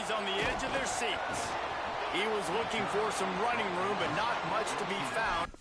everybody's on the edge of their seats. He was looking for some running room, but not much to be found.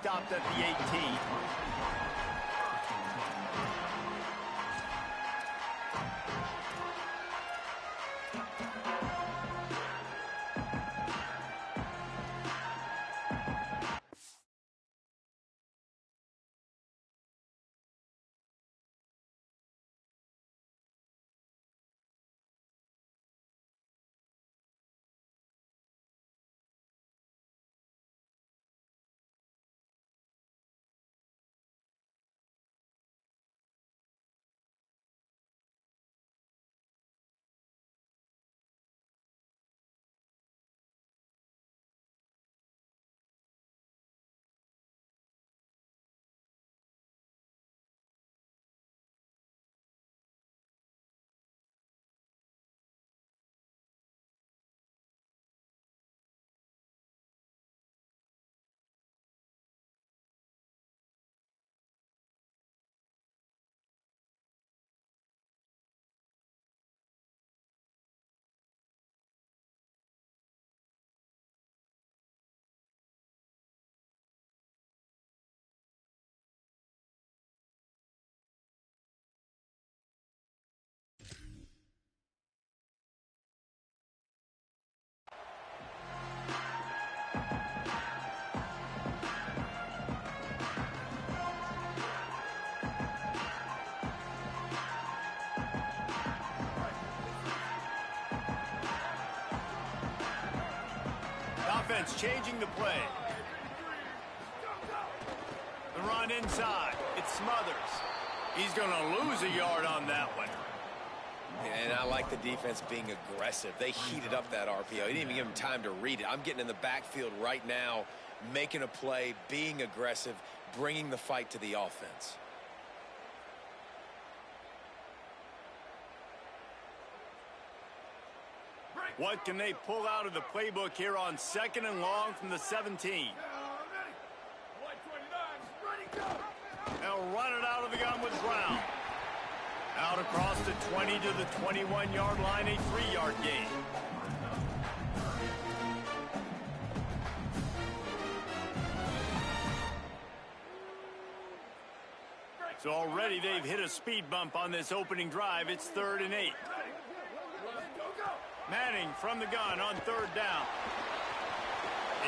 Stopped at the 18. Offense changing the play. The run inside. It's Smothers. He's going to lose a yard on that one. And I like the defense being aggressive. They heated up that RPO. He didn't even give him time to read it. I'm getting in the backfield right now, making a play, being aggressive, bringing the fight to the offense. What can they pull out of the playbook here on 2nd and long from the 17? They'll run it out of the gun with Brown. Out across the 20 to the 21-yard line, a 3-yard gain. So already they've hit a speed bump on this opening drive. It's 3rd and 8. Manning from the gun on 3rd down.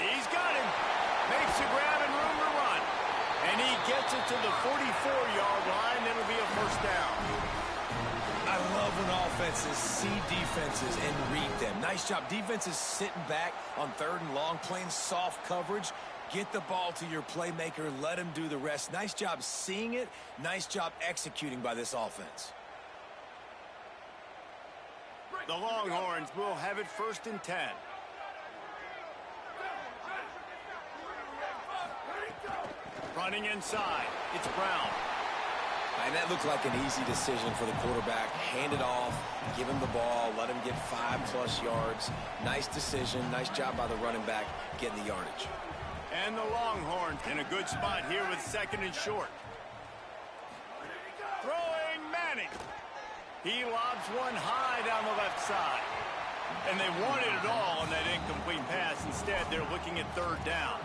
He's got him. Makes a grab and room to run. And he gets it to the 44-yard line. It'll be a 1st down. I love when offenses see defenses and read them. Nice job. Defenses sitting back on 3rd and long, playing soft coverage. Get the ball to your playmaker. Let him do the rest. Nice job seeing it. Nice job executing by this offense. The Longhorns will have it 1st and 10. Running inside. It's Brown. And that looked like an easy decision for the quarterback. Hand it off, give him the ball, let him get 5+ yards. Nice decision. Nice job by the running back getting the yardage. And the Longhorns in a good spot here with 2nd and short. Throwing Manning. He lobs one high down the left side. And they wanted it all on that incomplete pass. Instead, they're looking at third down.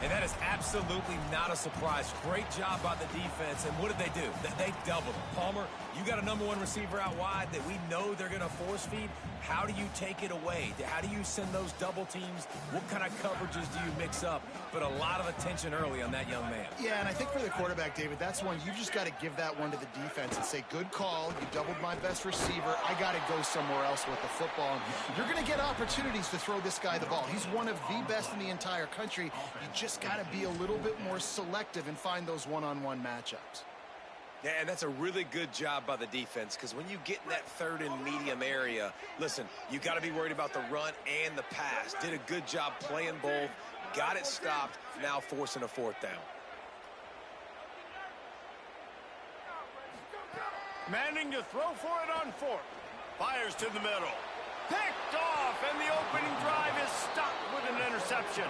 And that is absolutely not a surprise. Great job by the defense. And what did they do? They doubled him. Palmer, you got a number one receiver out wide that we know they're going to force feed. How do you take it away? How do you send those double teams? What kind of coverages do you mix up? But a lot of attention early on that young man. Yeah, and I think for the quarterback, David, that's one you just got to give that one to the defense and say, good call. You doubled my best receiver. I got to go somewhere else with the football. And you're going to get opportunities to throw this guy the ball. He's one of the best in the entire country. You just got to be a little bit more selective and find those one-on-one matchups. Yeah, and that's a really good job by the defense because when you get in that third and medium area, listen, you got to be worried about the run and the pass. Did a good job playing both, got it stopped, now forcing a fourth down. Manning to throw for it on fourth. Fires to the middle. Picked off, and the opening drive is stopped with an interception.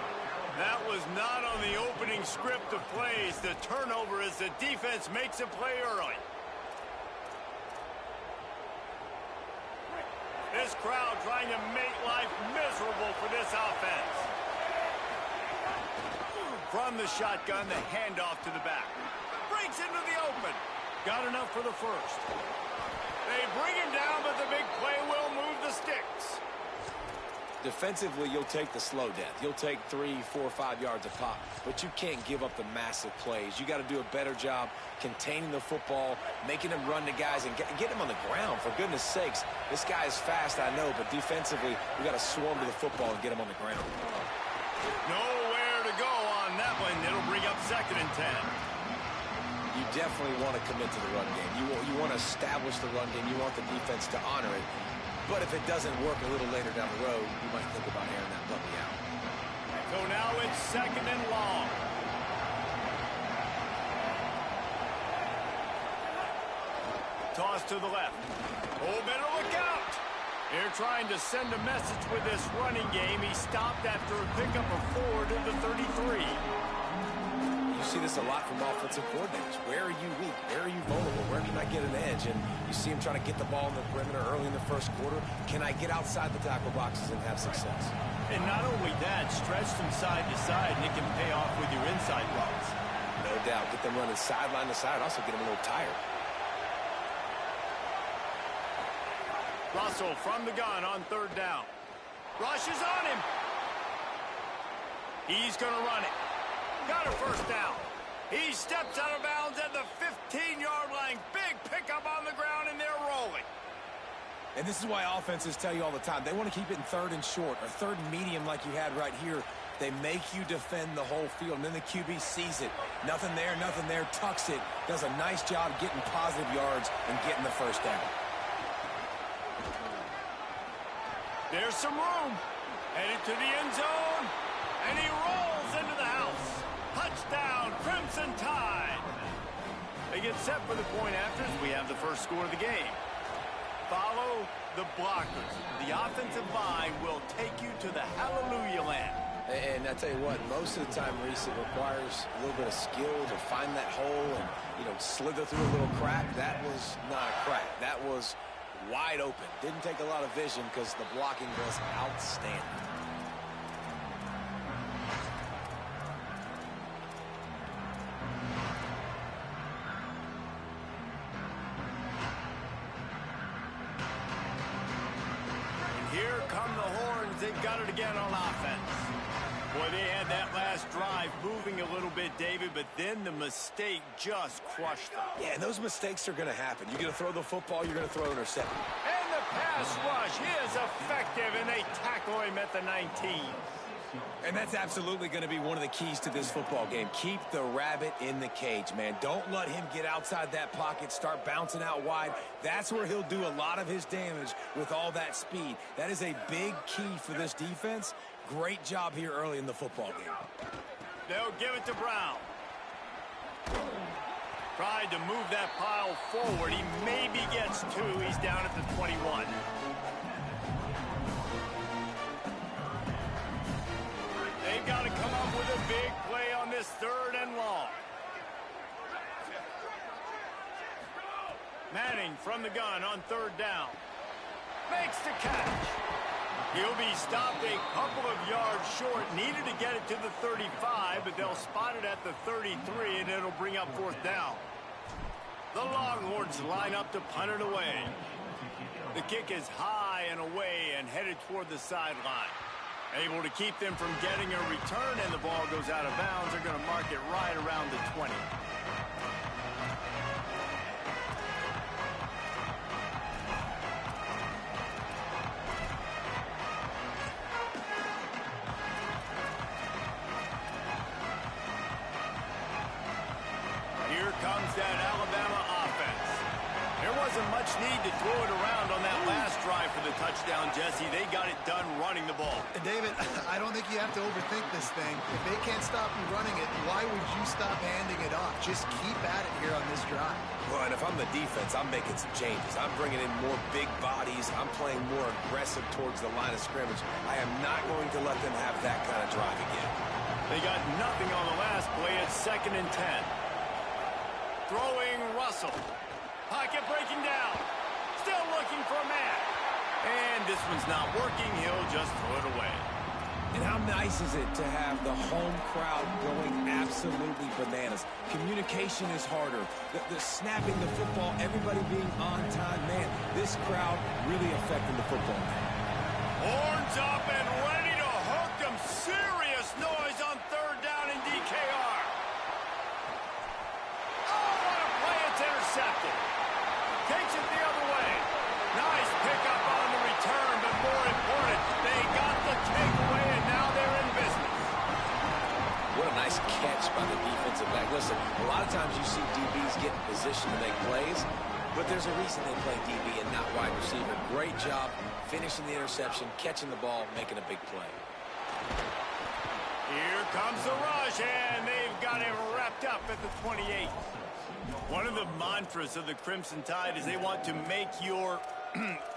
That was not on the opening script of plays. The turnover as the defense makes a play early. This crowd trying to make life miserable for this offense. From the shotgun, the handoff to the back. Breaks into the open. Got enough for the first. They bring him down, but the big play will move the sticks. Defensively, you'll take the slow death. You'll take 3, 4, 5 yards a pop, but you can't give up the massive plays. You got to do a better job containing the football, making them run to guys, and get him on the ground. For goodness sakes, this guy is fast, I know, but defensively, we got to swarm to the football and get him on the ground. Nowhere to go on that one. It'll bring up 2nd and 10. You definitely want to commit to the run game. You want to establish the run game. You want the defense to honor it. But if it doesn't work a little later down the road, you might think about airing that puppy out. So now it's 2nd and long. Toss to the left. Oh, better look out. They're trying to send a message with this running game. He stopped after a pickup of 4 to the 33. You see this a lot from offensive coordinators. Where are you weak? Where are you vulnerable? Where can I get an edge? And you see him trying to get the ball in the perimeter early in the first quarter. Can I get outside the tackle boxes and have success? And not only that, stretch them side to side, and it can pay off with your inside routes. No doubt. Get them running sideline to side. Also get them a little tired. Russell from the gun on 3rd down. Rushes on him. He's going to run it. Got a first down. He steps out of bounds at the 15-yard line. Big pickup on the ground, and they're rolling. And this is why offenses tell you all the time, they want to keep it in 3rd and short or 3rd and medium like you had right here. They make you defend the whole field, and then the QB sees it. Nothing there, tucks it, does a nice job getting positive yards and getting the first down. There's some room. Headed to the end zone, and he rolls into the house. Touchdown, Crimson Tide. They get set for the point after as we have the first score of the game. Follow the blockers. The offensive line will take you to the hallelujah land. And I tell you what, most of the time, Reese, it requires a little bit of skill to find that hole and, slither through a little crack. That was not a crack. That was wide open. Didn't take a lot of vision because the blocking was outstanding. Here come the horns. They've got it again on offense. Boy, they had that last drive moving a little bit, David, but then the mistake just crushed them. Yeah, and those mistakes are going to happen. You're going to throw the football, you're going to throw an interception. And the pass rush is effective, and they tackle him at the 19. And that's absolutely going to be one of the keys to this football game. Keep the rabbit in the cage, man. Don't let him get outside that pocket, start bouncing out wide. That's where he'll do a lot of his damage with all that speed. That is a big key for this defense. Great job here early in the football game. They'll give it to Brown. Tried to move that pile forward. He maybe gets 2. He's down at the 21. They've got to come up with a big play on this 3rd and long. Manning from the gun on third down. Makes the catch. He'll be stopped a couple of yards short. Needed to get it to the 35, but they'll spot it at the 33, and it'll bring up fourth down. The Longhorns line up to punt it away. The kick is high and away and headed toward the sideline. Able to keep them from getting a return, and the ball goes out of bounds. They're going to mark it right around the 20. Here comes that Alabama offense. There wasn't much need to throw it around on that last drive for the touchdown, Jesse. They got it done running the ball. And David, I don't think you have to overthink this thing. If they can't stop you running it, why would you stop handing it off? Just keep at it here on this drive. Well, and if I'm the defense, I'm making some changes. I'm bringing in more big bodies. I'm playing more aggressive towards the line of scrimmage. I am not going to let them have that kind of drive again. They got nothing on the last play. It's 2nd and 10. Throwing Russell. Pocket breaking down. Still looking for a man. And this one's not working. He'll just throw it away. And how nice is it to have the home crowd going absolutely bananas? Communication is harder. The snapping the football, everybody being on time. Man, this crowd really affecting the football game. Horns up and ready to hook them. Serious noise on third down in DKR. Oh, what a play. It's intercepted. Takes it the other way. Nice pickup on the return, but more important, they got the takeaway, and now they're in business. What a nice catch by the defensive back. Listen, a lot of times you see DBs get in position to make plays, but there's a reason they play DB and not wide receiver. Great job finishing the interception, catching the ball, making a big play. Here comes the rush, and they've got it wrapped up at the 28. One of the mantras of the Crimson Tide is they want to make your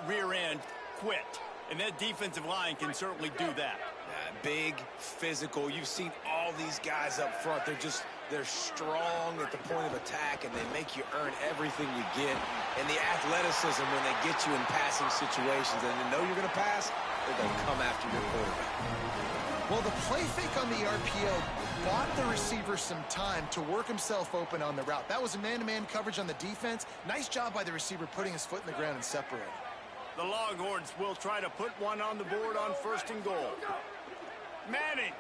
rear end quit. And that defensive line can certainly do that. Big, physical. You've seen all these guys up front. They're strong at the point of attack, and they make you earn everything you get. And the athleticism when they get you in passing situations and they know you're going to pass, they're going to come after your quarterback. Well, the play fake on the RPO bought the receiver some time to work himself open on the route. That was a man-to-man coverage on the defense. Nice job by the receiver putting his foot in the ground and separating. The Longhorns will try to put one on the board on 1st and goal. Manning.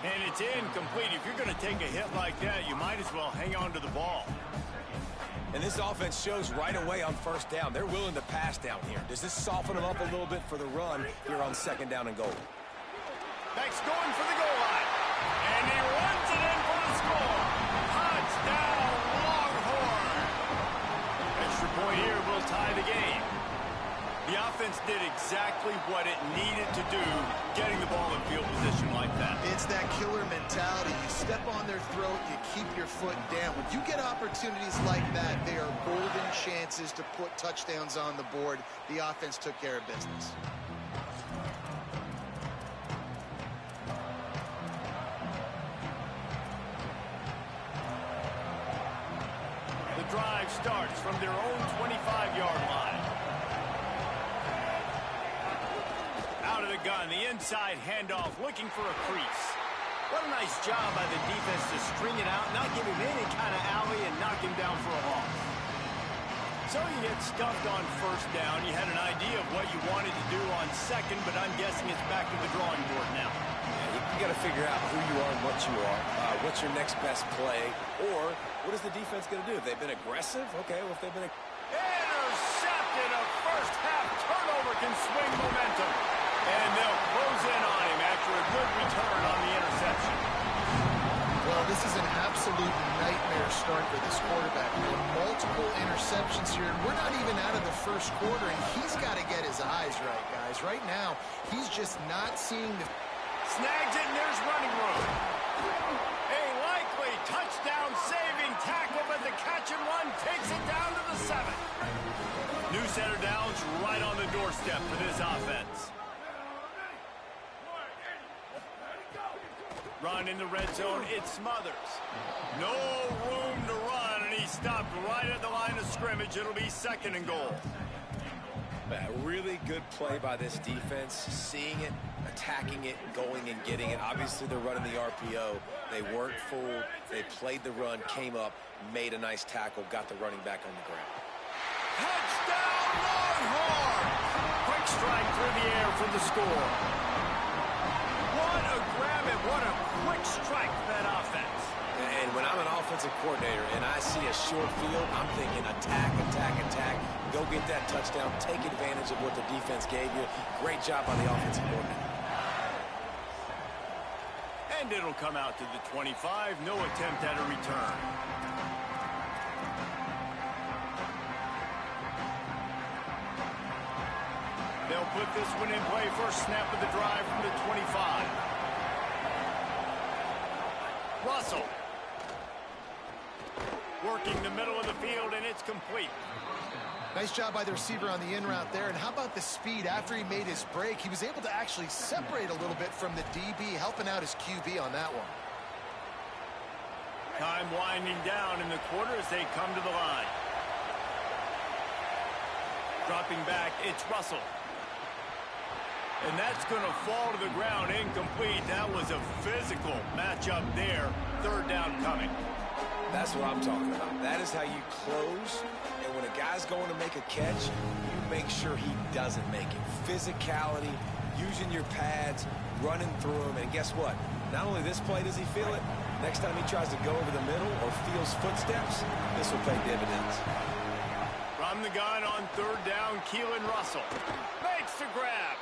And it's incomplete. If you're going to take a hit like that, you might as well hang on to the ball. And this offense shows right away on 1st down. They're willing to pass down here. Does this soften them up a little bit for the run here on 2nd down and goal? Beck's going for the goal line. And he runs it in for the score. Touchdown, Longhorn. Extra point here will tie the game. The offense did exactly what it needed to do, getting the ball in field position like that. It's that killer mentality. You step on their throat, you keep your foot down. When you get opportunities like that, they are golden chances to put touchdowns on the board. The offense took care of business. The drive starts from their own 25-yard line. Out of the gun, the inside handoff, looking for a crease. What a nice job by the defense to string it out, not give him any kind of alley, and knock him down for a loss. So you get stuffed on 1st down. You had an idea of what you wanted to do on 2nd, but I'm guessing it's back to the drawing board now. Yeah, you got to figure out who you are and what you are. What's your next best play? Or what is the defense going to do? If they've been aggressive? Okay, well, if they've been... Intercepted. A first-half turnover can swing momentum. And they'll close in on him after a good return on the interception. Well, this is an absolute nightmare start for this quarterback. There are multiple interceptions here, and we're not even out of the 1st quarter, and he's got to get his eyes right, guys. Right now, he's just not seeing the... Snags it, and there's running room. A likely touchdown-saving tackle, but the catch and run takes it down to the 7. New set of downs right on the doorstep for this offense. Run in the red zone, it smothers. No room to run, and he stopped right at the line of scrimmage. It'll be 2nd and goal. A really good play by this defense, seeing it, attacking it, going and getting it. Obviously, they're running the RPO. They weren't fooled. They played the run, came up, made a nice tackle, got the running back on the ground. Touchdown, Longhorns! Quick strike through the air for the score. What a grab and what a quick strike for that offense. And when I'm an offensive coordinator and I see a short field, I'm thinking attack, attack, attack. Go get that touchdown. Take advantage of what the defense gave you. Great job by the offensive coordinator. And it'll come out to the 25. No attempt at a return. They'll put this one in play. First snap of the drive from the 25. Russell. Working the middle of the field, and it's complete. Nice job by the receiver on the in route there. And how about the speed? After he made his break, he was able to actually separate a little bit from the DB, helping out his QB on that one. Time winding down in the quarter as they come to the line. Dropping back, it's Russell. And that's going to fall to the ground incomplete. That was a physical matchup there. 3rd down coming. That's what I'm talking about. That is how you close. And when a guy's going to make a catch, you make sure he doesn't make it. Physicality, using your pads, running through them. And guess what? Not only this play does he feel it, next time he tries to go over the middle or feels footsteps, this will pay dividends. From the gun on 3rd down, Keelan Russell makes the grab.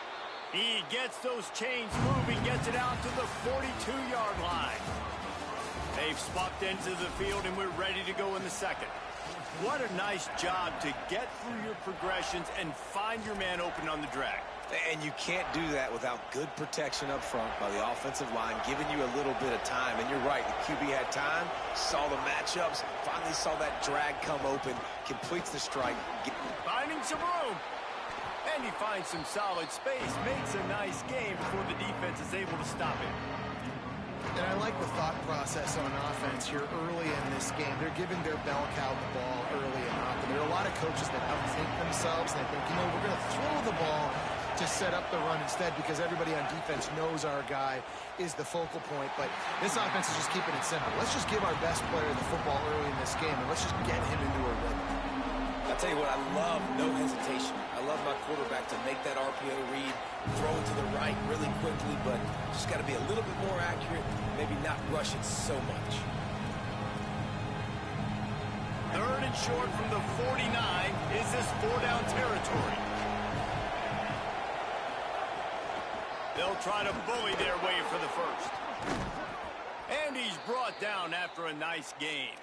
He gets those chains moving, gets it out to the 42-yard line. They've swapped ends of the field, and we're ready to go in the 2nd. What a nice job to get through your progressions and find your man open on the drag. And you can't do that without good protection up front by the offensive line, giving you a little bit of time. And you're right, the QB had time, saw the matchups, finally saw that drag come open, completes the strike. Finding some room. And he finds some solid space, makes a nice game before the defense is able to stop him. And I like the thought process on offense here early in this game. They're giving their bell cow the ball early and often. There are a lot of coaches that outthink themselves, and they think, you know, we're going to throw the ball to set up the run instead because everybody on defense knows our guy is the focal point. But this offense is just keeping it simple. Let's just give our best player the football early in this game, and let's just get him into a rhythm. I'll tell you what, I love no hesitation. I love my quarterback to make that RPO read, throw it to the right really quickly, but just got to be a little bit more accurate, maybe not rush it so much. 3rd and short from the 49. Is this 4-down territory? They'll try to bully their way for the 1st. And he's brought down after a nice gain.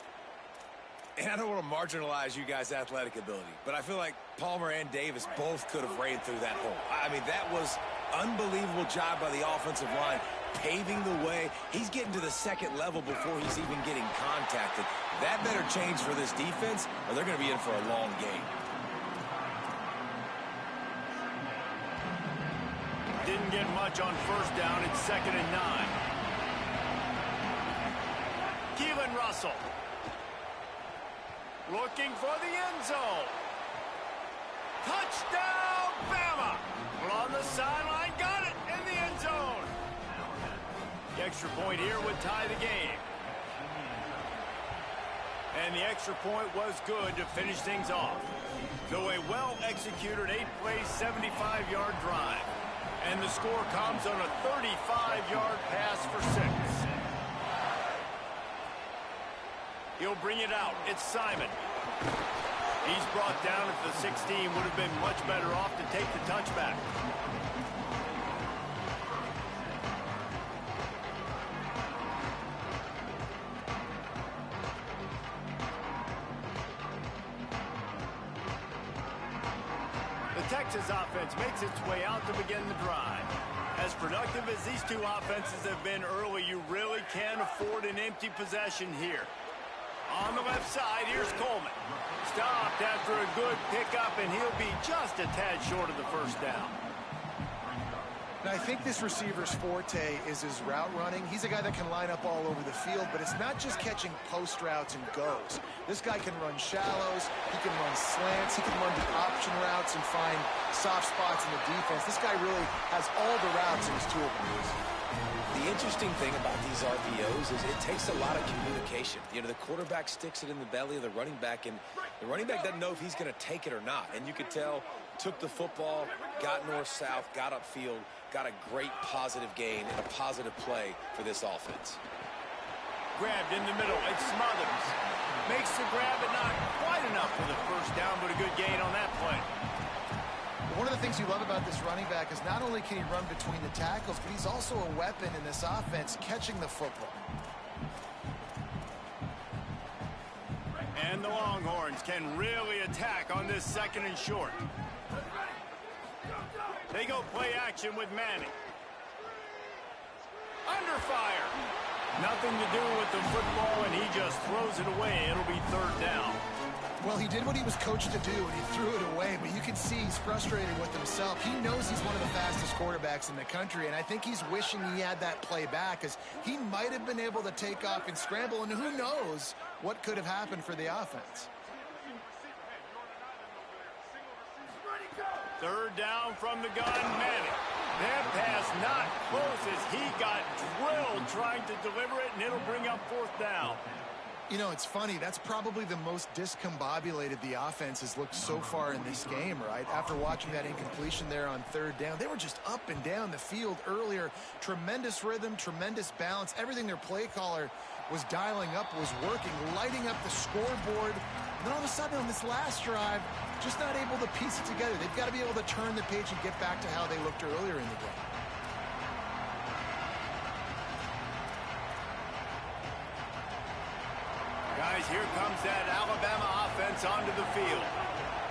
And I don't want to marginalize you guys' athletic ability, but I feel like Palmer and Davis both could have ran through that hole. I mean, that was unbelievable job by the offensive line, paving the way. He's getting to the 2nd level before he's even getting contacted. That better change for this defense, or they're going to be in for a long game. Didn't get much on 1st down. It's 2nd and 9. Keelan Russell. Looking for the end zone. Touchdown, Bama. Well, on the sideline, got it in the end zone. The extra point here would tie the game. And the extra point was good to finish things off. So a well-executed 8-play, 75-yard drive. And the score comes on a 35-yard pass for 6. He'll bring it out. It's Simon. He's brought down at the 16. Would have been much better off to take the touchback. The Texas offense makes its way out to begin the drive. As productive as these two offenses have been early, you really can't afford an empty possession here. On the left side, here's Coleman. Stopped after a good pickup, and he'll be just a tad short of the 1st down. And I think this receiver's forte is his route running. He's a guy that can line up all over the field, but it's not just catching post routes and goes. This guy can run shallows, he can run slants, he can run the option routes and find soft spots in the defense. This guy really has all the routes in his toolbox. The interesting thing about these RPOs is it takes a lot of communication. You know, the quarterback sticks it in the belly of the running back, and the running back doesn't know if he's going to take it or not. And you could tell, took the football, got north-south, got upfield, got a great positive gain and a positive play for this offense. Grabbed in the middle, it's Smothers. Makes the grab, but not quite enough for the first down, but a good gain on that play. One of the things you love about this running back is not only can he run between the tackles, but he's also a weapon in this offense catching the football. And the Longhorns can really attack on this second and short. They go play action with Manning. Under fire. Nothing to do with the football, and he just throws it away. It'll be third down. Well, he did what he was coached to do, and he threw it away, but you can see he's frustrated with himself. He knows he's one of the fastest quarterbacks in the country, and I think he's wishing he had that play back, because he might have been able to take off and scramble, and who knows what could have happened for the offense. Third down from the gun, Manning. That pass not close as he got drilled trying to deliver it, and it'll bring up fourth down. You know, it's funny. That's probably the most discombobulated the offense has looked so far in this game, right? After watching that incompletion there on third down, they were just up and down the field earlier. Tremendous rhythm, tremendous balance. Everything their play caller was dialing up was working, lighting up the scoreboard. And then all of a sudden on this last drive, just not able to piece it together. They've got to be able to turn the page and get back to how they looked earlier in the game. Guys, here comes that Alabama offense onto the field.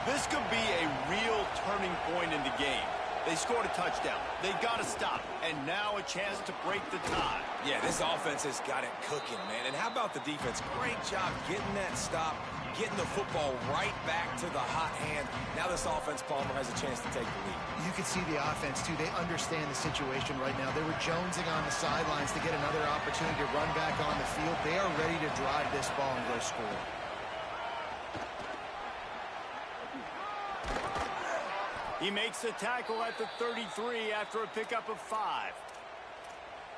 This could be a real turning point in the game. They scored a touchdown. They got to stop. And now a chance to break the tie. Yeah, this offense has got it cooking, man. And how about the defense? Great job getting that stop, getting the football right back to the hot hand. Now this offense, Palmer, has a chance to take the lead. You can see the offense, too. They understand the situation right now. They were jonesing on the sidelines to get another opportunity to run back on the field. They are ready to drive this ball and go score. He makes the tackle at the 33 after a pickup of 5.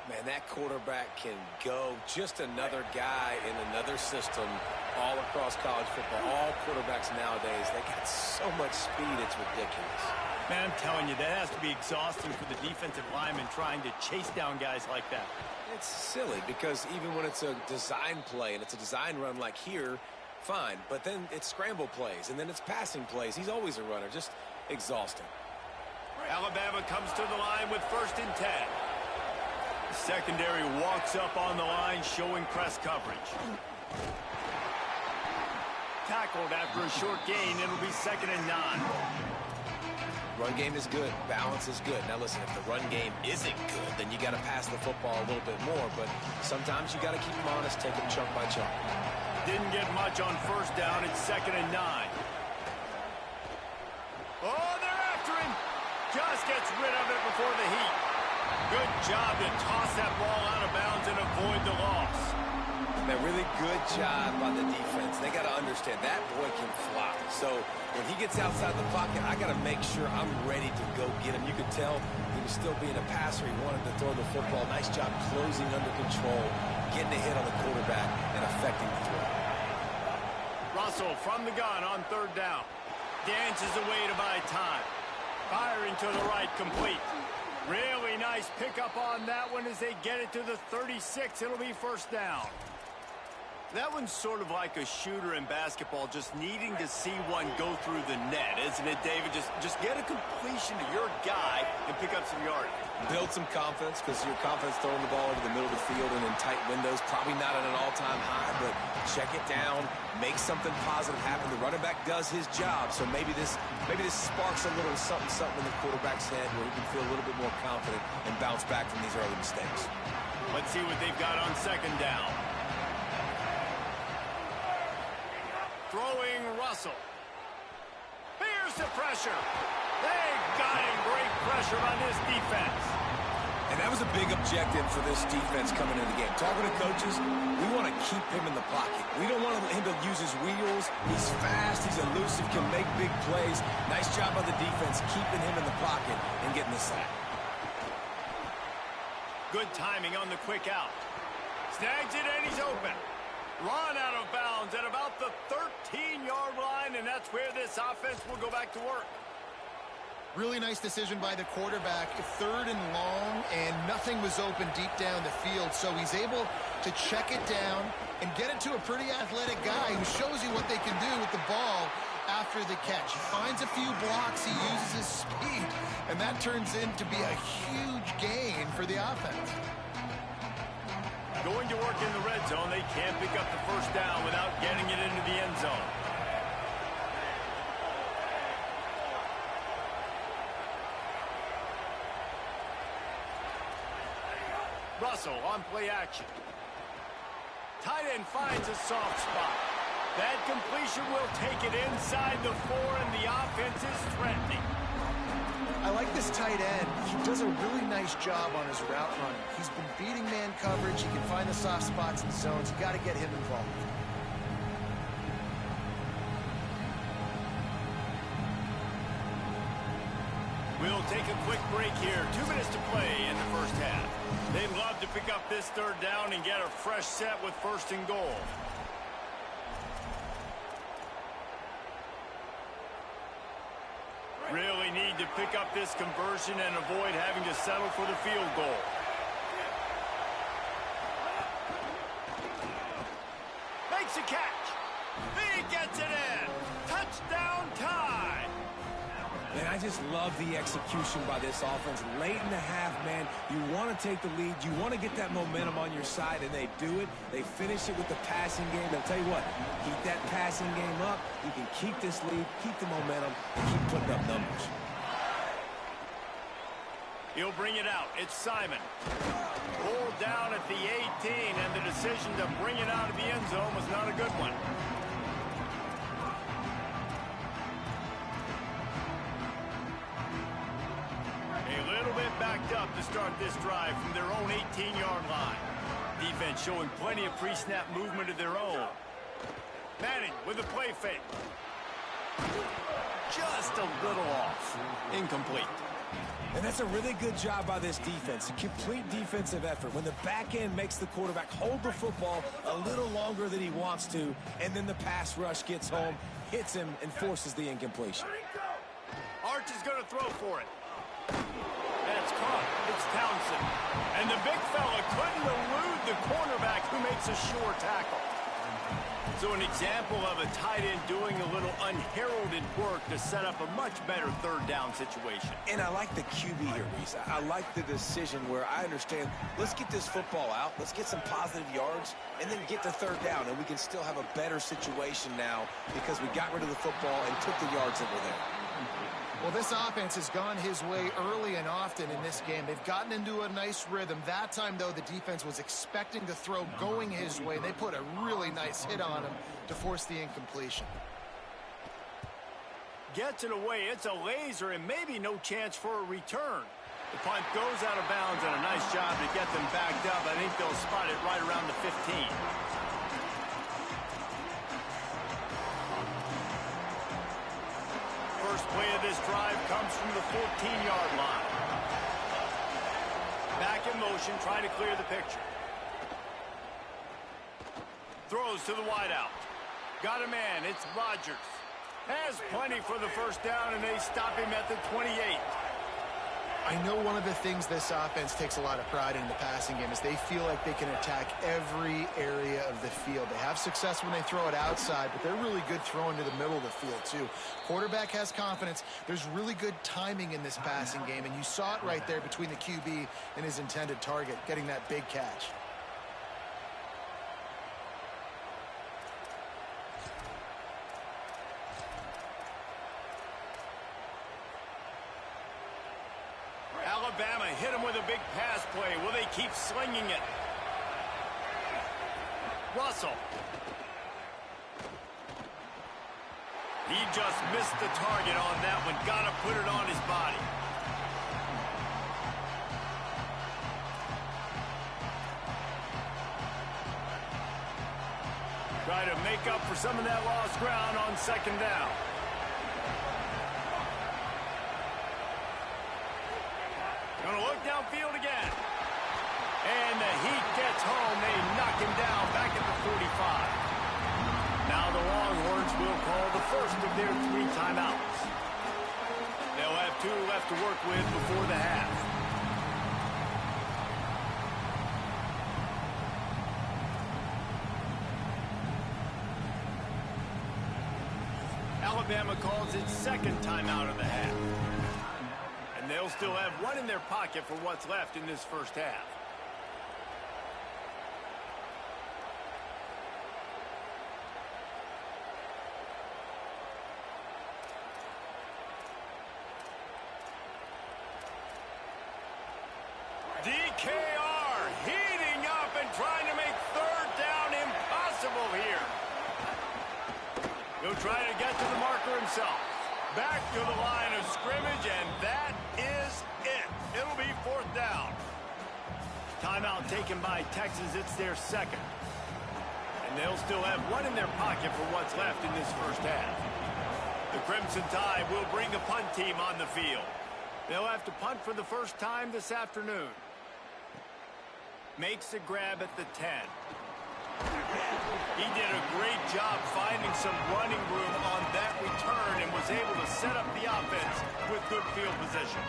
Man, that quarterback can go. Just another guy in another system all across college football. All quarterbacks nowadays, they got so much speed, it's ridiculous. Man, I'm telling you, that has to be exhausting for the defensive lineman trying to chase down guys like that. It's silly because even when it's a design play and it's a design run like here, fine. But then it's scramble plays and then it's passing plays. He's always a runner. Just exhausting. Alabama comes to the line with 1st and 10. The secondary walks up on the line showing press coverage. Tackled after a short gain. It'll be 2nd and 9. Run game is good. Balance is good. Now, listen, if the run game isn't good, then you got to pass the football a little bit more. But sometimes you got to keep them honest, take them chunk by chunk. Didn't get much on 1st down. It's 2nd and 9. Oh, they're after him. Just gets rid of it before the heat. Good job to toss that ball out of bounds and avoid the loss. A really good job by the defense. They got to understand that boy can fly. So when he gets outside the pocket, I got to make sure I'm ready to go get him. You could tell he was still being a passer. He wanted to throw the football. Nice job closing under control, getting a hit on the quarterback, and affecting the throw. Russell from the gun on 3rd down. Dances away to buy time. Firing to the right, complete. Really nice pickup on that one as they get it to the 36. It'll be 1st down. That one's sort of like a shooter in basketball, just needing to see one go through the net, isn't it, David? Just get a completion to your guy and pick up some yardage. Build some confidence, because your confidence throwing the ball over the middle of the field and in tight windows, probably not at an all-time high, but check it down, make something positive happen. The running back does his job, so maybe this sparks a little something in the quarterback's head where he can feel a little bit more confident and bounce back from these early mistakes. Let's see what they've got on 2nd down. Throwing Russell. Here's the pressure. They got him. Great pressure on this defense. And that was a big objective for this defense coming into the game. Talking to coaches, we want to keep him in the pocket. We don't want him to use his wheels. He's fast, he's elusive, can make big plays. Nice job by the defense keeping him in the pocket and getting the sack. Good timing on the quick out. Snags it and he's open. Run out of bounds at about the 13-yard line, and that's where this offense will go back to work. Really nice decision by the quarterback. 3rd and long, and nothing was open deep down the field, so he's able to check it down and get it to a pretty athletic guy who shows you what they can do with the ball after the catch. He finds a few blocks, he uses his speed, and that turns into be a huge gain for the offense. Going to work in the red zone, they can't pick up the first down without getting it into the end zone. Russell on play action. Tight end finds a soft spot. That completion will take it inside the 4, and the offense is threatening. I like this tight end. He does a really nice job on his route running. He's been beating man coverage. He can find the soft spots and zones. You got to get him involved. We'll take a quick break here. 2 minutes to play in the first half. They'd love to pick up this 3rd down and get a fresh set with 1st and goal. Really need to pick up this conversion and avoid having to settle for the field goal. Makes a catch. He gets it in. Touchdown time. Man, I just love the execution by this offense. Late in the half, man, you want to take the lead. You want to get that momentum on your side, and they do it. They finish it with the passing game. I'll tell you what, keep that passing game up. You can keep this lead, keep the momentum, and keep putting up numbers. He'll bring it out. It's Simon. Pulled down at the 18, and the decision to bring it out of the end zone was not a good one. Backed up to start this drive from their own 18-yard line. Defense showing plenty of pre-snap movement of their own. Manning with a play fake. Just a little off. Incomplete. And that's a really good job by this defense. A complete defensive effort. When the back end makes the quarterback hold the football a little longer than he wants to, and then the pass rush gets home, hits him, and forces the incompletion. Arch is going to throw for it. And it's caught. It's Townsend. And the big fella couldn't elude the cornerback who makes a sure tackle. So an example of a tight end doing a little unheralded work to set up a much better 3rd down situation. And I like the QB here, Reese. I like the decision where I understand, let's get this football out, let's get some positive yards, and then get the 3rd down, and we can still have a better situation now because we got rid of the football and took the yards that were there. Well, this offense has gone his way early and often in this game. They've gotten into a nice rhythm. That time, though, the defense was expecting the throw going his way. They put a really nice hit on him to force the incompletion. Gets it away. It's a laser and maybe no chance for a return. The punt goes out of bounds, and a nice job to get them backed up. I think they'll spot it right around the 15. First play of this drive comes from the 14-yard line. Back in motion, trying to clear the picture. Throws to the wideout. Got a man, it's Rodgers. Has plenty for the first down, and they stop him at the 28. I know one of the things this offense takes a lot of pride in the passing game is they feel like they can attack every area of the field. They have success when they throw it outside, but they're really good throwing to the middle of the field, too. Quarterback has confidence. There's really good timing in this passing game, and you saw it right there between the QB and his intended target, getting that big catch. Bama hit him with a big pass play. Will they keep slinging it? Russell. He just missed the target on that one. Got to put it on his body. try to make up for some of that lost ground on second down. Going to look downfield again. And the Heat gets home. They knock him down back at the 45. Now the Longhorns will call the first of their 3 timeouts. They'll have 2 left to work with before the half. Alabama calls its second timeout of the half. And they'll still have 1 in their pocket for what's left in this first half. DKR heating up and trying to make third down impossible here. He'll try to get to the marker himself. Back to the line of scrimmage, and that is it. It'll be 4th down. Timeout taken by Texas. It's their second. And they'll still have 1 in their pocket for what's left in this first half. The Crimson Tide will bring the punt team on the field. They'll have to punt for the first time this afternoon. Makes a grab at the 10. He did a great job finding some running room on that return and was able to set up the offense with good field position.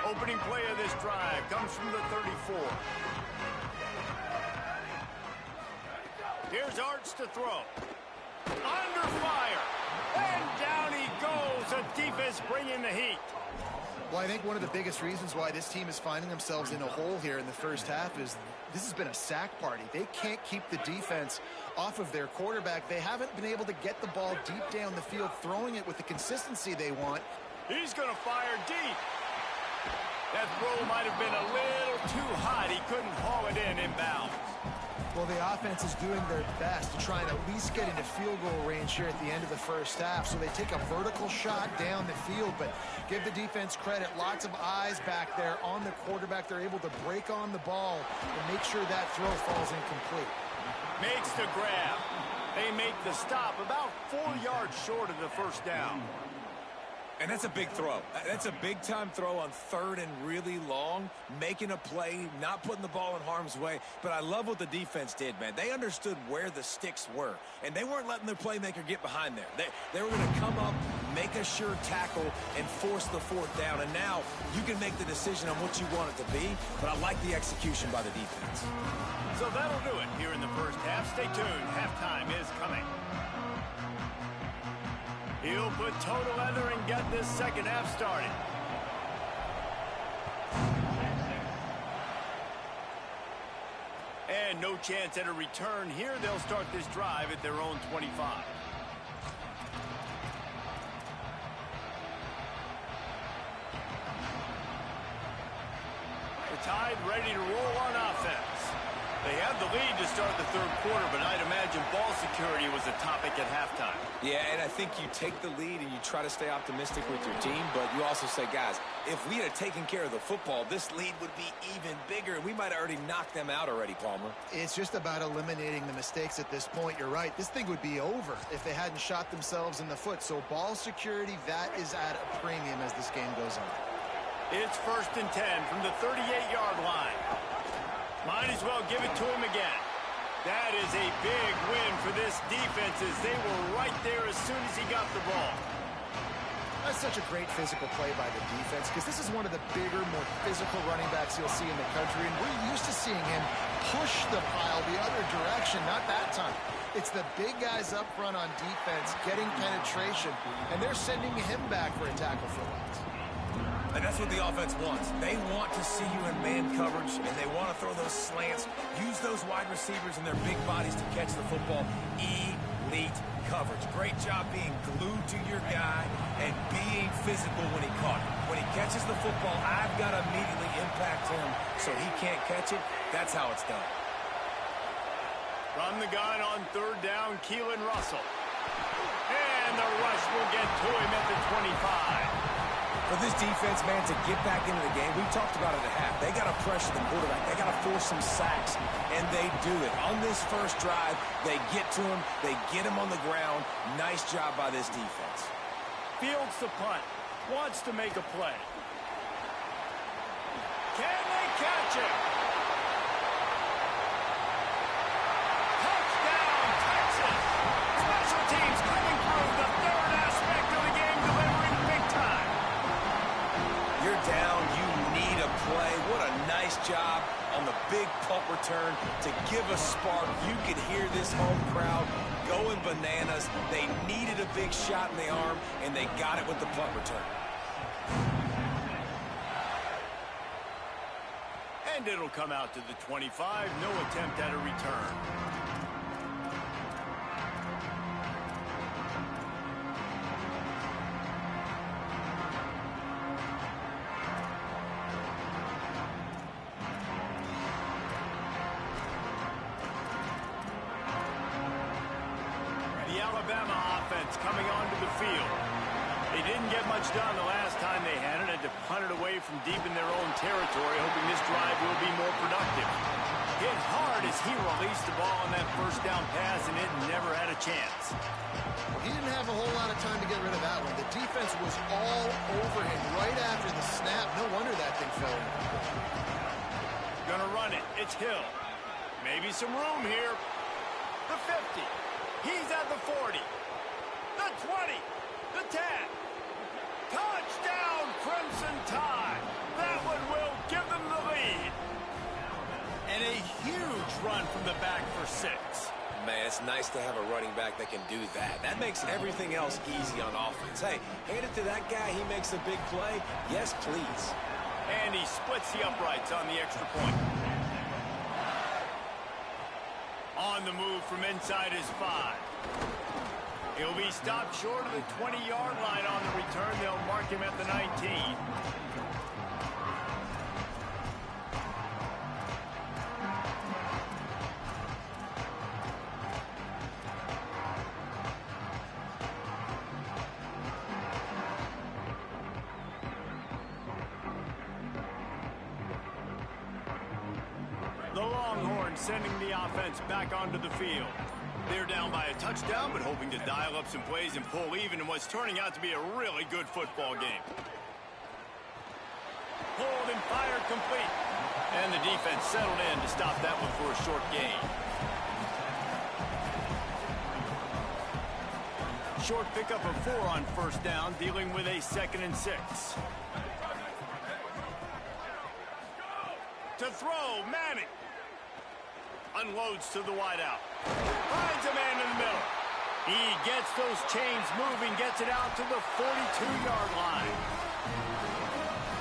Opening play of this drive comes from the 34. Here's Arts to throw. Under fire. And down he goes. A defense bringing the heat. Well, I think one of the biggest reasons why this team is finding themselves in a hole here in the first half is this has been a sack party. They can't keep the defense off of their quarterback. They haven't been able to get the ball deep down the field, throwing it with the consistency they want. He's going to fire deep. That throw might have been a little too hot. He couldn't haul it in inbounds. Well, the offense is doing their best to try and at least get into field goal range here at the end of the first half. So they take a vertical shot down the field, but give the defense credit. Lots of eyes back there on the quarterback. They're able to break on the ball and make sure that throw falls incomplete. Makes the grab. They make the stop about 4 yards short of the first down. And that's a big throw. That's a big-time throw on 3rd and really long, making a play, not putting the ball in harm's way. But I love what the defense did, man. They understood where the sticks were, and they weren't letting their playmaker get behind there. They were going to come up, make a sure tackle, and force the 4th down. And now you can make the decision on what you want it to be, but I like the execution by the defense. So that'll do it here in the first half. Stay tuned. Halftime is coming. He'll put toe to leather and get this second half started. And no chance at a return here. They'll start this drive at their own 25. The Tide ready to roll on offense. They have the lead to start the 3rd quarter, but I'd imagine ball security was a topic at halftime. Yeah, and I think you take the lead and you try to stay optimistic with your team, but you also say, guys, if we had taken care of the football, this lead would be even bigger, and we might have already knocked them out already, Palmer. It's just about eliminating the mistakes at this point. You're right. This thing would be over if they hadn't shot themselves in the foot. So ball security, that is at a premium as this game goes on. It's 1st and 10 from the 38-yard line. Might as well give it to him again. That is a big win for this defense as they were right there as soon as he got the ball. That's such a great physical play by the defense because this is one of the bigger, more physical running backs you'll see in the country, and we're used to seeing him push the pile the other direction, not that time. It's the big guys up front on defense getting penetration, and they're sending him back for a tackle for loss. And that's what the offense wants. They want to see you in man coverage, and they want to throw those slants, use those wide receivers and their big bodies to catch the football. Elite coverage. Great job being glued to your guy and being physical when he caught it. When he catches the football, I've got to immediately impact him so he can't catch it. That's how it's done. From the gun on 3rd down, Keelan Russell. And the rush will get to him at the 25. For this defense, man, to get back into the game, we talked about it at half. They got to pressure the quarterback. They got to force some sacks, and they do it. On this first drive, they get to him. They get him on the ground. Nice job by this defense. Fields the punt. Wants to make a play. Can they catch him? Touchdown, Texas! Special teams coming through, the third aspect of the game, delivering big time. You're down. You need a play. What a nice job on the big punt return to give a spark. You could hear this home crowd going bananas. They needed a big shot in the arm, and they got it with the punt return. And it'll come out to the 25. No attempt at a return. The Alabama offense coming onto the field. They didn't get much done the last time they had it. Had to punt it away from deep in their own territory, hoping this drive will be more productive. Hit hard as he released the ball on that first down pass, and it never had a chance. He didn't have a whole lot of time to get rid of that one. The defense was all over him right after the snap. No wonder that thing fell in. Gonna run it. It's Hill. Maybe some room here. The 50. He's at the 40. The 20. The 10. Touchdown, Crimson Tide. That one will give them the lead. And a huge run from the back for 6. Man, it's nice to have a running back that can do that. That makes everything else easy on offense. Hey, hand it to that guy. He makes a big play. Yes, please. And he splits the uprights on the extra point. On the move from inside his 5. He'll be stopped short of the 20-yard line on the return. They'll mark him at the 19. The Longhorns sending the offense back onto the field. They're down by a touchdown, but hoping to dial up some plays and pull even in what's turning out to be a really good football game. Pulled and fired complete. And the defense settled in to stop that one for a short gain. Short pickup of 4 on first down, dealing with a 2nd and 6. To throw, Manning. Unloads to the wideout. Finds a man in the middle. He gets those chains moving, gets it out to the 42-yard line.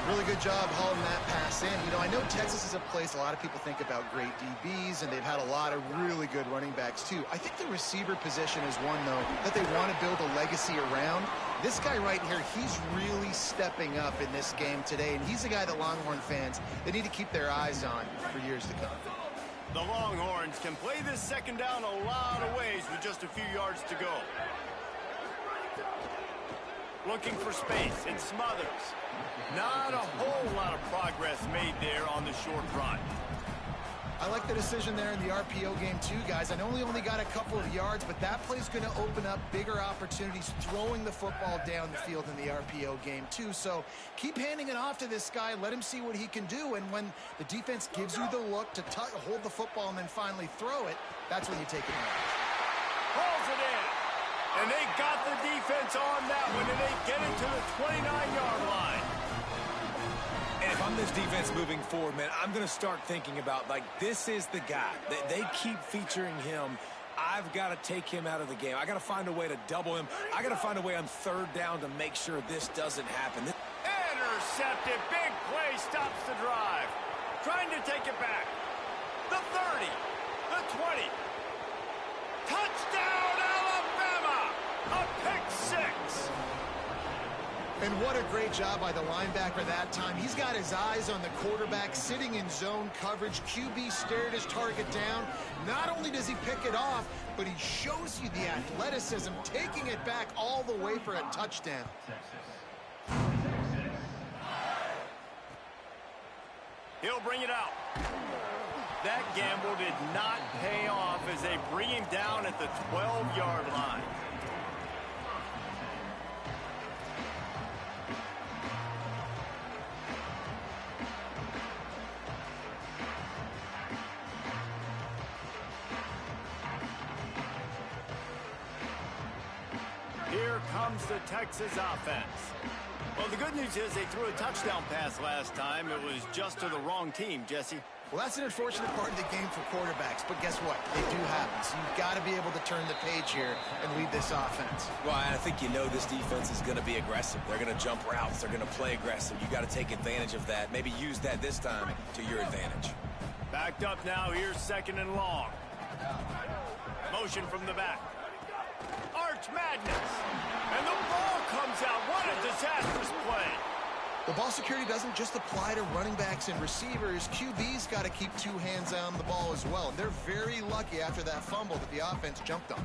Really good job hauling that pass in. You know, I know Texas is a place a lot of people think about great DBs, and they've had a lot of really good running backs, too. I think the receiver position is one, though, that they want to build a legacy around. This guy right here, he's really stepping up in this game today, and he's a guy that Longhorn fans, they need to keep their eyes on for years to come. The Longhorns can play this second down a lot of ways with just a few yards to go. Looking for space. It smothers. Not a whole lot of progress made there on the short run. I like the decision there in the RPO game too, guys. I know he only got a couple of yards, but that play's going to open up bigger opportunities throwing the football down the field in the RPO game too. So keep handing it off to this guy. Let him see what he can do. And when the defense gives you the look to hold the football and then finally throw it, that's when you take it out. Pulls it in. And they got the defense on that one, and they get it to the 29-yard line. And if I'm this defense moving forward, man, I'm going to start thinking about, like, this is the guy. They keep featuring him. I've got to take him out of the game. I got to find a way to double him. I got to find a way on third down to make sure this doesn't happen. Intercepted. Big play stops the drive. Trying to take it back. The 30. The 20. Touchdown, Alabama! A pick 6. And what a great job by the linebacker that time. He's got his eyes on the quarterback, sitting in zone coverage. QB stared his target down. Not only does he pick it off, but he shows you the athleticism, taking it back all the way for a touchdown. bring it out. That gamble did not pay off as they bring him down at the 12-yard line. Here comes the Texas offense. Well, the good news is they threw a touchdown pass last time. It was just to the wrong team, Jesse. Well, that's an unfortunate part of the game for quarterbacks, but guess what? They do happen, so you've got to be able to turn the page here and lead this offense. Well, I think you know this defense is going to be aggressive. They're going to jump routes. They're going to play aggressive. You got to take advantage of that. Maybe use that this time to your advantage. Backed up now. Here's 2nd and long. Motion from the back. Arch madness. And the ball comes out. What a disastrous play. The ball security doesn't just apply to running backs and receivers. QB's got to keep 2 hands on the ball as well. And they're very lucky after that fumble that the offense jumped on.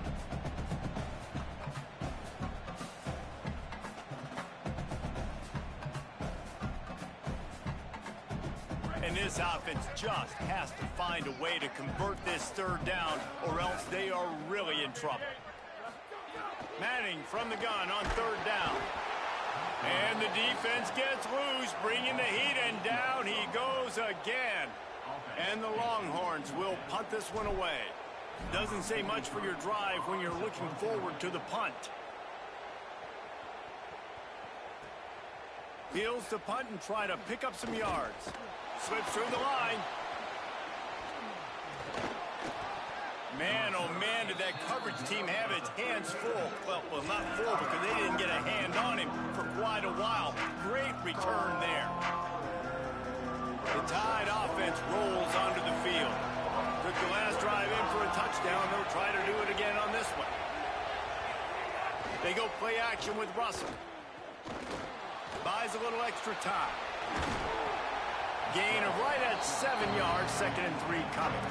And this offense just has to find a way to convert this 3rd down, or else they are really in trouble. Manning from the gun on 3rd down. And the defense gets loose, bringing the heat, and down he goes again. And the Longhorns will punt this one away. Doesn't say much for your drive when you're looking forward to the punt. Feels to punt and try to pick up some yards. Slips through the line. Man, oh man, did that coverage team have its hands full. Well, not full because they didn't get a hand on him for quite a while. Great return there. The Tide offense rolls onto the field. Took the last drive in for a touchdown. They'll try to do it again on this one. They go play action with Russell. Buys a little extra time. Gain of right at 7 yards, 2nd and 3 coming.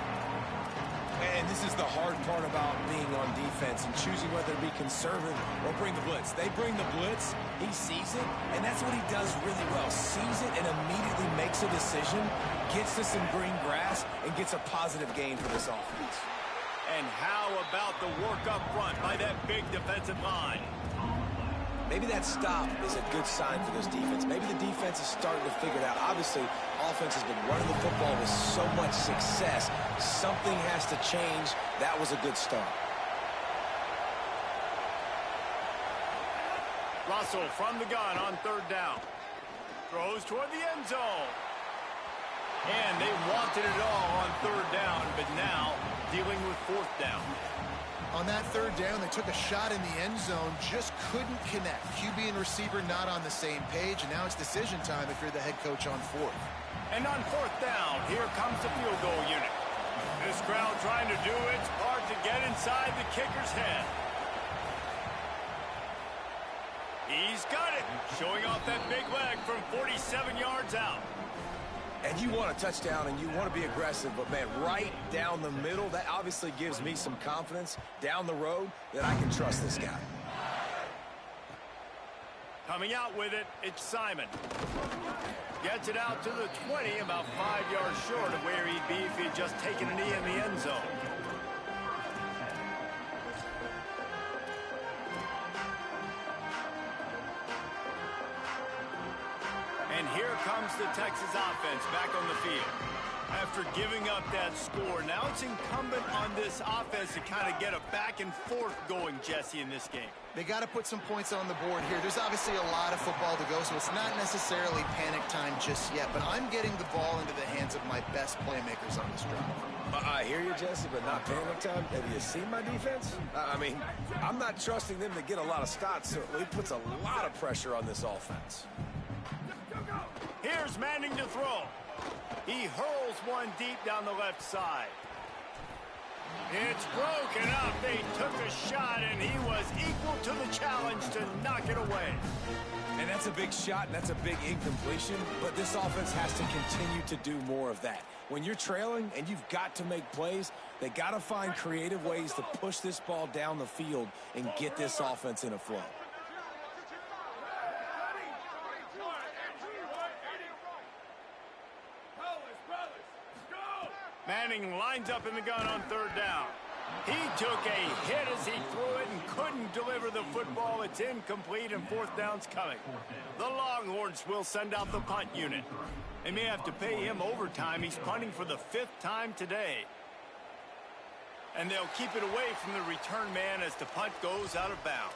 And this is the hard part about being on defense and choosing whether to be conservative or bring the blitz. They bring the blitz, he sees it, and that's what he does really well. Sees it and immediately makes a decision, gets to some green grass, and gets a positive gain for this offense. And how about the work up front by that big defensive line? Maybe that stop is a good sign for this defense. Maybe the defense is starting to figure it out. Obviously, offense has been running the football with so much success. Something has to change. That was a good start. Russell from the gun on 3rd down. Throws toward the end zone. And they wanted it all on 3rd down, but now dealing with 4th down. On that 3rd down, they took a shot in the end zone, just couldn't connect. QB and receiver not on the same page, and now it's decision time if you're the head coach on 4th. And on 4th down, here comes the field goal unit. This crowd trying to do its part to get inside the kicker's head. He's got it, showing off that big leg from 47 yards out. And you want a touchdown and you want to be aggressive, but man, right down the middle, that obviously gives me some confidence down the road that I can trust this guy. Coming out with it, it's Simon. Gets it out to the 20, about 5 yards short of where he'd be if he'd just taken a knee in the end zone. And here comes the Texas offense back on the field. After giving up that score, now it's incumbent on this offense to kind of get a back and forth going, Jesse, in this game. They got to put some points on the board here. There's obviously a lot of football to go, so it's not necessarily panic time just yet, but I'm getting the ball into the hands of my best playmakers on this drive. I hear you, Jesse, but not panic time. Have you seen my defense? I mean, I'm not trusting them to get a lot of stops, so it puts a lot of pressure on this offense. Here's Manning to throw. He hurls one deep down the left side. It's broken up. They took a shot, and he was equal to the challenge to knock it away. And that's a big shot, and that's a big incompletion, but this offense has to continue to do more of that. When you're trailing and you've got to make plays, they got to find creative ways to push this ball down the field and get this offense in a flow. Manning lines up in the gun on third down. He took a hit as he threw it and couldn't deliver the football. It's incomplete and fourth down's coming. The Longhorns will send out the punt unit. They may have to pay him overtime. He's punting for the 5th time today. And they'll keep it away from the return man as the punt goes out of bounds.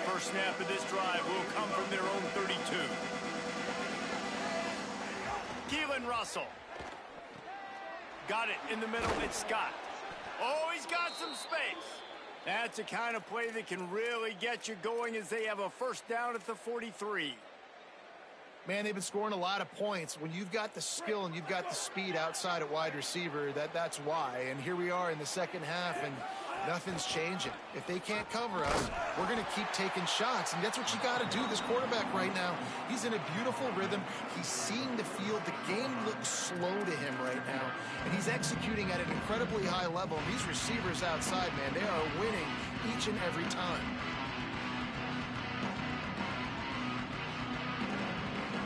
First snap of this drive will come from their own 32. Keelan Russell. Got it in the middle. It's Scott. Oh, he's got some space. That's the kind of play that can really get you going as they have a first down at the 43. Man, they've been scoring a lot of points. When you've got the skill and you've got the speed outside at wide receiver, that's why. And here we are in the second half, and nothing's changing. If they can't cover us, we're going to keep taking shots, and that's what you got to do. This quarterback right now, he's in a beautiful rhythm. He's seeing the field. The game looks slow to him right now, and he's executing at an incredibly high level. And these receivers outside, man, they are winning each and every time.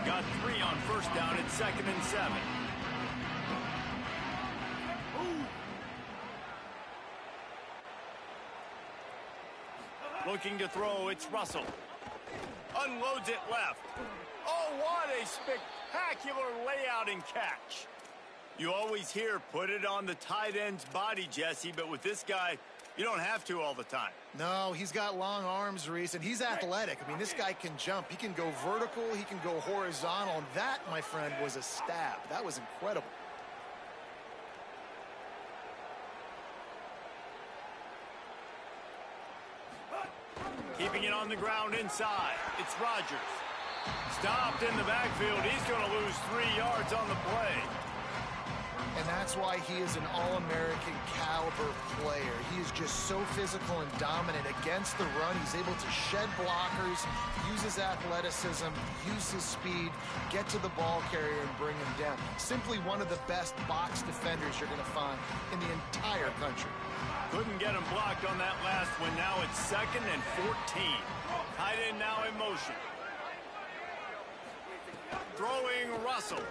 Got 3 on first down at 2nd and 7. Looking to throw, it's Russell. Unloads it left. Oh, what a spectacular layout and catch. You always hear, put it on the tight end's body, Jesse, but with this guy, you don't have to all the time. No, he's got long arms, Reese, and he's athletic. I mean, this guy can jump. He can go vertical. He can go horizontal. And that, my friend, was a stab. That was incredible. Keeping it on the ground inside. It's Rodgers. Stopped in the backfield. He's going to lose 3 yards on the play. And that's why he is an All-American caliber player. He is just so physical and dominant against the run. He's able to shed blockers, use his athleticism, use his speed, get to the ball carrier and bring him down. Simply one of the best box defenders you're going to find in the entire country. Couldn't get him blocked on that last one. Now it's 2nd and 14. Tight end now in motion. Throwing Russell.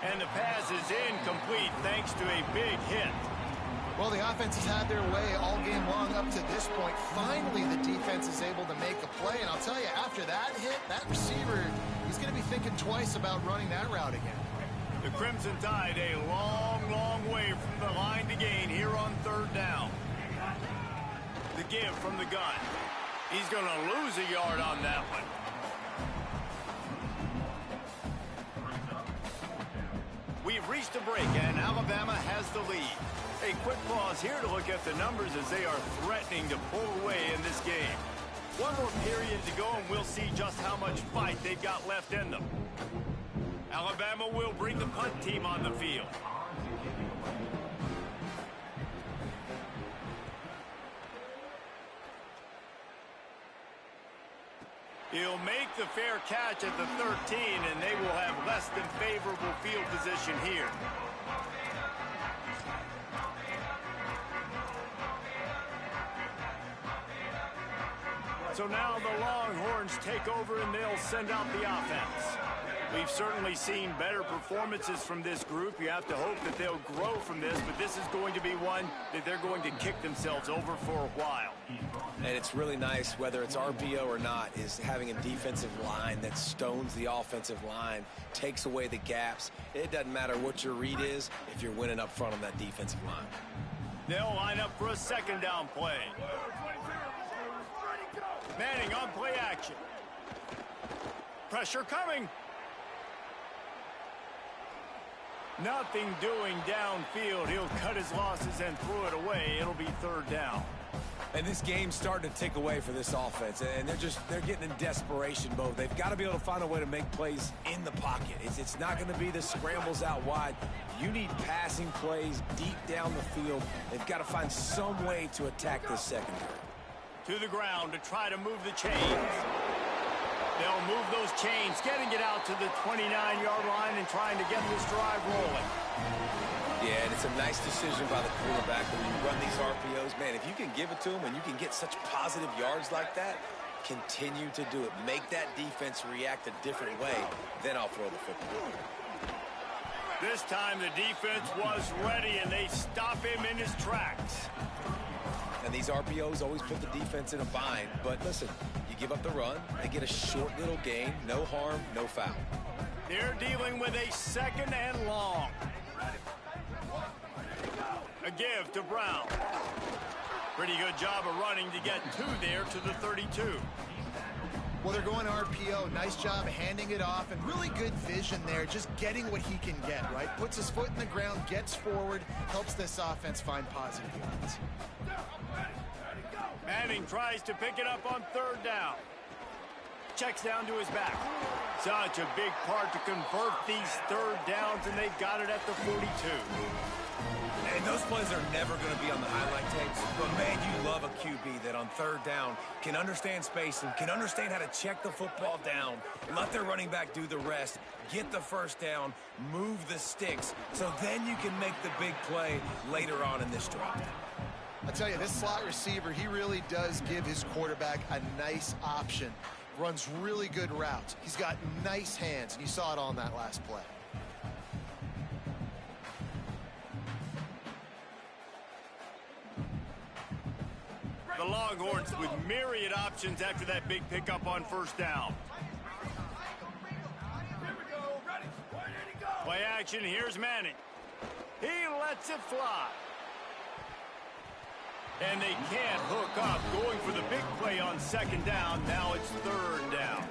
And the pass is incomplete thanks to a big hit. Well, the offense has had their way all game long up to this point. Finally, the defense is able to make a play. And I'll tell you, after that hit, that receiver, he's going to be thinking twice about running that route again. The Crimson Tide a long, long way from the line to gain here on third down. The give from the gun. He's going to lose a yard on that one. We've reached a break, and Alabama has the lead. A quick pause here to look at the numbers as they are threatening to pull away in this game. One more period to go, and we'll see just how much fight they've got left in them. Alabama will bring the punt team on the field. He'll make the fair catch at the 13, and they will have less than favorable field position here. So now the Longhorns take over, and they'll send out the offense. We've certainly seen better performances from this group. You have to hope that they'll grow from this, but this is going to be one that they're going to kick themselves over for a while. And it's really nice, whether it's RPO or not, is having a defensive line that stones the offensive line, takes away the gaps. It doesn't matter what your read is if you're winning up front on that defensive line. They'll line up for a second down play. Manning on play action. Pressure coming. Nothing doing downfield. He'll cut his losses and throw it away. It'll be third down. And this game's starting to tick away for this offense, and they're getting in desperation mode. They've got to be able to find a way to make plays in the pocket. It's not going to be the scrambles out wide. You need passing plays deep down the field. They've got to find some way to attack this secondary. To the ground to try to move the chains. They'll move those chains, getting it out to the 29-yard line and trying to get this drive rolling. Yeah, and it's a nice decision by the quarterback when you run these RPOs. Man, if you can give it to them and you can get such positive yards like that, continue to do it. Make that defense react a different way, then I'll throw the football. This time the defense was ready, and they stop him in his tracks. And these RPOs always put the defense in a bind. But listen, you give up the run, they get a short little gain, no harm, no foul. They're dealing with a 2nd and long. A give to Brown. Pretty good job of running to get 2 there to the 32. Well, they're going RPO. Nice job handing it off, and really good vision there, just getting what he can get, right? Puts his foot in the ground, gets forward, helps this offense find positive yards. Manning tries to pick it up on 3rd down. Checks down to his back. Such a big part to convert these 3rd downs, and they've got it at the 42. And those plays are never going to be on the highlight tapes, but man, you love a QB that on 3rd down can understand spacing, can understand how to check the football down, let their running back do the rest, get the 1st down, move the sticks, so then you can make the big play later on in this drive. I tell you, this slot receiver, he really does give his quarterback a nice option. Runs really good routes. He's got nice hands, and you saw it on that last play. The Longhorns with myriad options after that big pickup on 1st down. Play action, here's Manning. He lets it fly. And they can't hook up, going for the big play on 2nd down. Now it's 3rd down.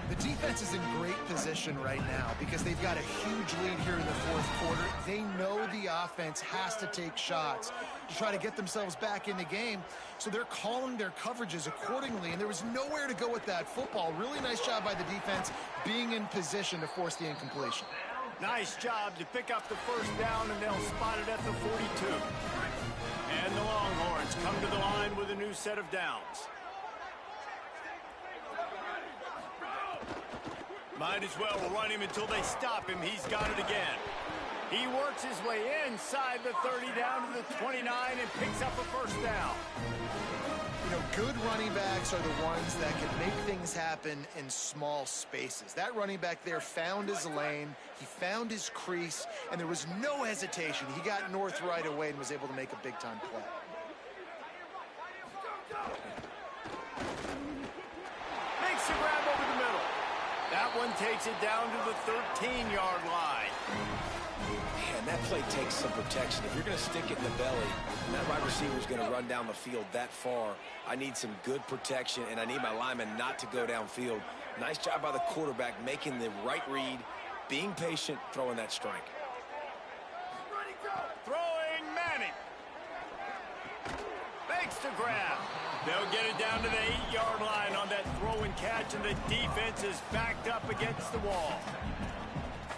The defense is in great position right now because they've got a huge lead here in the 4th quarter. They know the offense has to take shots to try to get themselves back in the game, so they're calling their coverages accordingly, and there was nowhere to go with that football. Really nice job by the defense being in position to force the incompletion. Nice job to pick up the 1st down, and they'll spot it at the 42. And the Longhorns come to the line with a new set of downs. Might as well run him until they stop him. He's got it again. He works his way inside the 30 down to the 29 and picks up a 1st down. You know, good running backs are the ones that can make things happen in small spaces. That running back there found his lane, he found his crease, and there was no hesitation. He got north right away and was able to make a big-time play. Makes the grab over the middle. That one takes it down to the 13-yard line. Man, that play takes some protection. If you're going to stick it in the belly, and that wide receiver is going to run down the field that far, I need some good protection, and I need my lineman not to go downfield. Nice job by the quarterback making the right read, being patient, throwing that strike. Throwing Manning. Makes the grab. They'll get it down to the 8-yard line on that throw and catch, and the defense is backed up against the wall.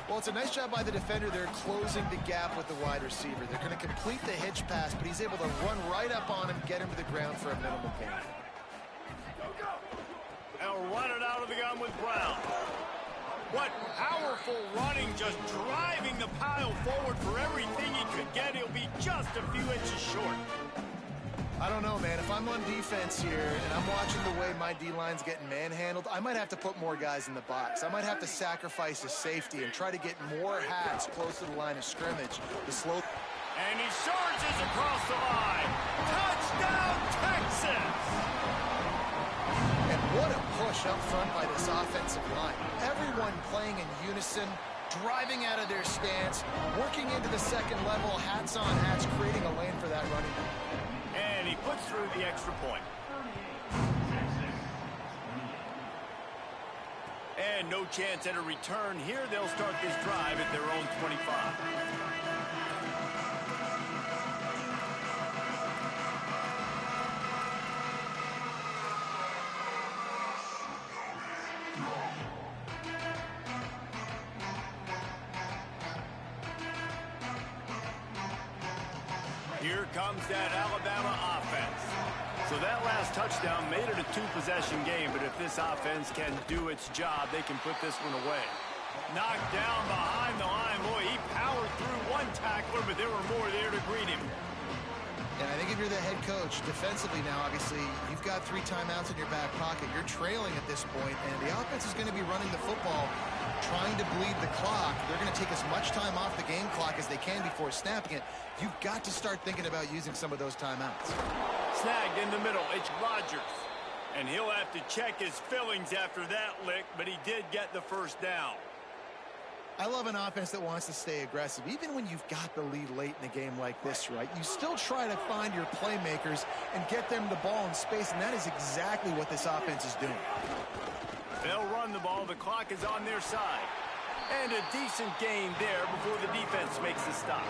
Well, it's a nice job by the defender there closing the gap with the wide receiver. They're going to complete the hitch pass, but he's able to run right up on him, get him to the ground for a minimal gain. They'll run it out of the gun with Brown. What powerful running, just driving the pile forward for everything he could get. He'll be just a few inches short. I don't know, man. If I'm on defense here and I'm watching the way my D-line's getting manhandled, I might have to put more guys in the box. I might have to sacrifice a safety and try to get more hats close to the line of scrimmage to slow. And he surges across the line. Touchdown, Texas! And what a push up front by this offensive line. Everyone playing in unison, driving out of their stance, working into the second level, hats on hats, creating a lane for that running back. And he puts through the extra point. And no chance at a return here. They'll start this drive at their own 25. Here comes that Alabama offense. So that last touchdown made it a two-possession game, but if this offense can do its job, they can put this one away. Knocked down behind the line. Boy, he powered through one tackler, but there were more there to greet him. And I think if you're the head coach, defensively now, obviously, you've got 3 timeouts in your back pocket. You're trailing at this point, and the offense is going to be running the football, trying to bleed the clock. They're going to take as much time off the game clock as they can before snapping it. You've got to start thinking about using some of those timeouts. Snagged in the middle. It's Rodgers. And he'll have to check his fillings after that lick, but he did get the first down. I love an offense that wants to stay aggressive. Even when you've got the lead late in a game like this, right, you still try to find your playmakers and get them the ball in space, and that is exactly what this offense is doing. They'll run the ball. The clock is on their side. And a decent gain there before the defense makes the stop.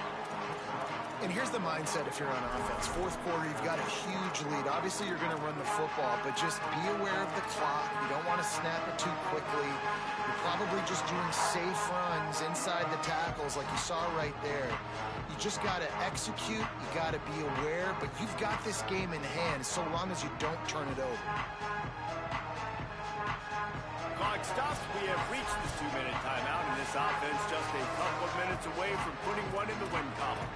And here's the mindset if you're on offense. Fourth quarter, you've got a huge lead. Obviously, you're going to run the football, but just be aware of the clock. You don't want to snap it too quickly. You're probably just doing safe runs inside the tackles like you saw right there. You just got to execute. You got to be aware, but you've got this game in hand so long as you don't turn it over. Clock stops. We have reached the 2-minute timeout, and this offense just a couple of minutes away from putting one in the win column.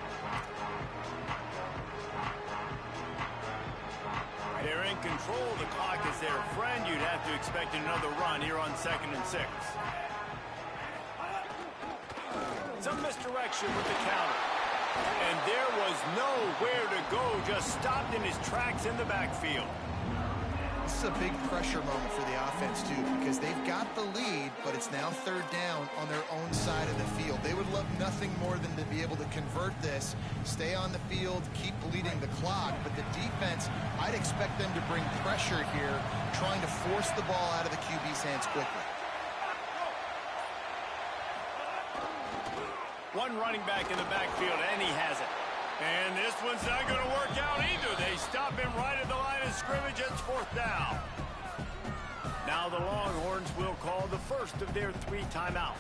They're in control. The clock is their friend. You'd have to expect another run here on 2nd and 6. Some misdirection with the counter. And there was nowhere to go. Just stopped in his tracks in the backfield. This is a big pressure moment for the offense, too, because they've got the lead, but it's now 3rd down on their own side of the field. They would love nothing more than to be able to convert this, stay on the field, keep bleeding the clock. But the defense, I'd expect them to bring pressure here, trying to force the ball out of the QB's hands quickly. One running back in the backfield, and he has it. And this one's not going to work out either. They stop him right at the line of scrimmage. It's 4th down. Now the Longhorns will call the first of their 3 timeouts.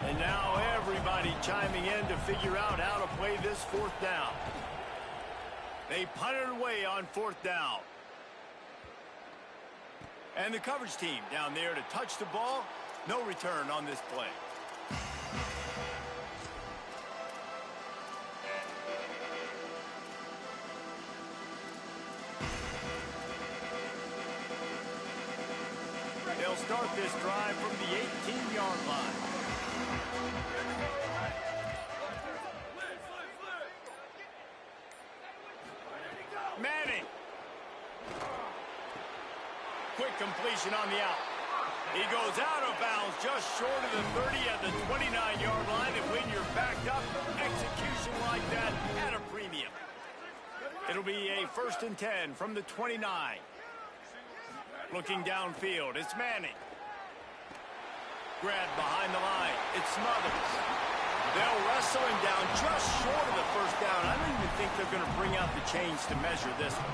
And now everybody chiming in to figure out how to play this 4th down. They punt it away on 4th down. And the coverage team down there to touch the ball. No return on this play. They'll start this drive from the 18-yard line. Manning. Quick completion on the out. He goes out of bounds just short of the 30 at the 29-yard line. And when you're backed up, execution like that at a premium. It'll be a 1st and 10 from the 29. Looking downfield, it's Manning. Grabbed behind the line, it's Smothers. They'll wrestle him down just short of the 1st down. I don't even think they're going to bring out the chains to measure this one.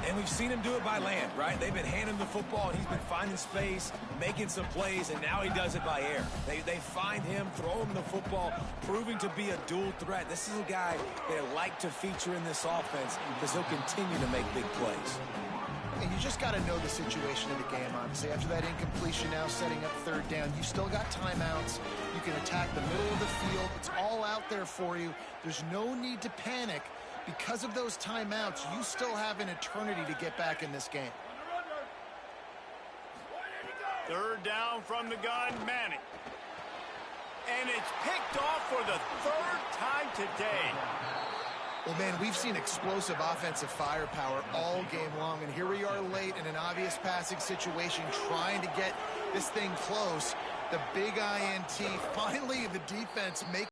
And we've seen him do it by land, right? They've been handing the football, and he's been finding space, making some plays, and now he does it by air. They find him, throw him the football, proving to be a dual threat. This is a guy they like to feature in this offense because he'll continue to make big plays. And you just got to know the situation in the game, honestly. After that incompletion, now setting up 3rd down, you still got timeouts. You can attack the middle of the field. It's all out there for you. There's no need to panic. Because of those timeouts, you still have an eternity to get back in this game. 3rd down from the gun, Manning. And it's picked off for the 3rd time today. Well, man, we've seen explosive offensive firepower all game long, and here we are late in an obvious passing situation trying to get this thing close. The big INT. Finally, the defense makes